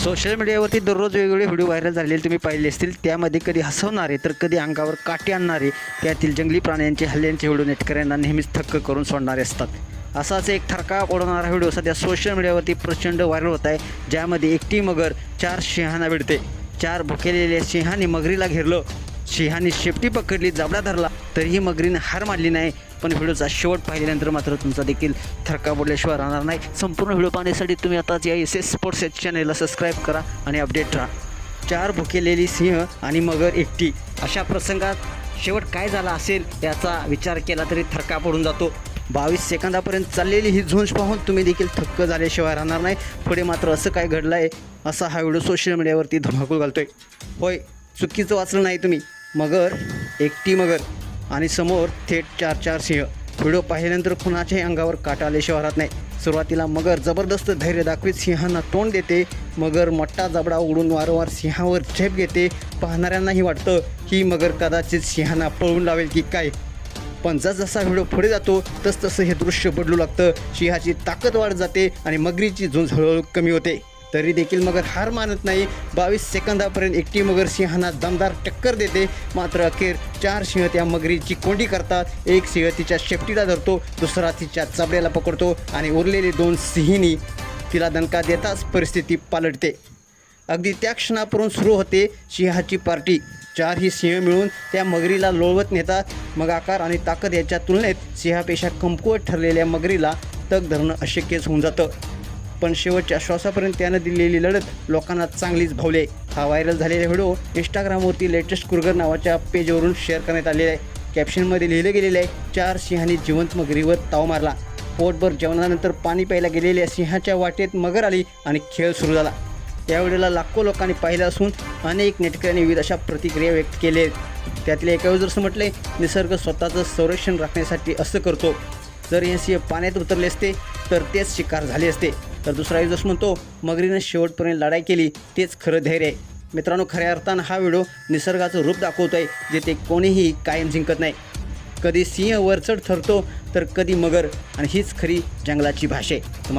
Social मीडियावरती दररोज वेगवेगळे व्हिडिओ व्हायरल झालेले तुम्ही पाहिले असतील. त्यामध्ये कधी हसवणारे तर कधी अंगावर काटे आणणारे त्यातील जंगली प्राण्यांचे हल्ल्यांचे व्हिडिओ नेटकऱ्यांना नेहमीच थक्क करून सोडणारे असतात. असाच एक थरकाप उडवणारा व्हिडिओ सध्या सोशल मीडियावरती प्रचंड व्हायरल होत आहे, ज्यामध्ये एकटी मगर 4 सिंहांना भिडते. 4 भुकेलेल्या सिंहांनी मगरीला घेरलं. सिंहांनी शेपटी पकडली, जबडा धरला, तरीही मगरीने हार मानली नाही. पण व्हिडिओचा शेवट पाहिल्यानंतर मात्र तुमचा देखील थरकाप उडल्याशिवाय राहणार नाही. संपूर्ण व्हिडिओ पाहण्यासाठी तुम्ही आताच या SS स्पोर्ट्स चॅनेलला सबस्क्राईब करा आणि अपडेट राहा. 4 भुकेलेली सिंह आणि मगर एकटी, अशा प्रसंगात शेवट काय झाला असेल याचा विचार केला तरी थरकाप उडून जातो. 22 सेकंदापर्यंत चाललेली ही झुंज पाहून तुम्ही देखील थक्क झाल्याशिवाय राहणार नाही. पुढे मात्र असं काय घडलं आहे असा हा व्हिडिओ सोशल मीडियावरती धुमाकूळ घालतोय. होय, चुकीचं वाचलं नाही तुम्ही. मगर, एकटी मगर आणि समोर थेट 4 सिंह. व्हिडिओ पाहिल्यानंतर कुणाच्याही अंगावर काटा आल्याशिवाय राहत नाही. सुरुवातीला मगर जबरदस्त धैर्य दाखवीत सिंहांना तोंड देते. मगर मोठा जबडा उघडून वारंवार सिंहावर झेप घेते. पाहणाऱ्यांनाही वाटतं ही मगर कदाचित सिंहांना पळवून लावेल की काय. पण जसजसा व्हिडिओ पुढे जातो तसतसं हे दृश्य बदलू लागतं. सिंहाची ताकद वाढत जाते आणि मगरीची झुंज हळूहळू कमी होते. तरी देखील मगर हार मानत नाही. 22 सेकंदापर्यंत एकटी मगर सिंहांना दमदार टक्कर देते. मात्र अखेर 4 सिंह त्या मगरीची कोंडी करतात. एक सिंह तिच्या शेपटीला धरतो, दुसरा तिच्या चबड्याला पकडतो आणि उरलेले 2 सिंहिणी तिला दणका देताच परिस्थिती पालटते. अगदी त्या क्षणापासून सुरू होते सिंहाची पार्टी. 4 ही सिंह मिळून त्या मगरीला लोळवत नेतात. मग आकार आणि ताकद याच्या तुलनेत सिंहापेक्षा कमकुवत ठरलेल्या मगरीला तग धरणं अशक्यच होऊन जातं. पण शेवटच्या श्वासापर्यंत त्यानं दिलेली लढत लोकांना चांगलीच भावली. हा व्हायरल झालेला व्हिडिओ इंस्टाग्रामवरती लेटेस्ट कुरगर नावाच्या पेजवरून शेअर करण्यात आलेला आहे. कॅप्शनमध्ये लिहिलं गेलेलं आहे, 4 सिंहांनी जिवंत मगरीवर ताव मारला. पोटभर जेवणानंतर पाणी प्यायला गेलेल्या सिंहाच्या वाटेत मगर आली आणि खेळ सुरू झाला. या व्हिडिओला लाखो लोकांनी पाहिलं असून अनेक नेटकऱ्यांनी विविध अशा प्रतिक्रिया व्यक्त केल्या आहेत. त्यातल्या एका युजर्सनं म्हटले, निसर्ग स्वतःचं संरक्षण राखण्यासाठी असं करतो. जर हे सिंह पाण्यात उतरले असते तर तेच शिकार झाले असते. तर दुसरा युजर्स म्हणतो, मगरीनं शेवटपर्यंत लढाई केली, तेच खरं धैर्य आहे. मित्रांनो, खऱ्या अर्थानं हा व्हिडिओ निसर्गाचं रूप दाखवतो आहे, जिथे कोणीही कायम जिंकत नाही. कधी सिंह वरचढ ठरतो तर कधी मगर, आणि हीच खरी जंगलाची भाषा आहे.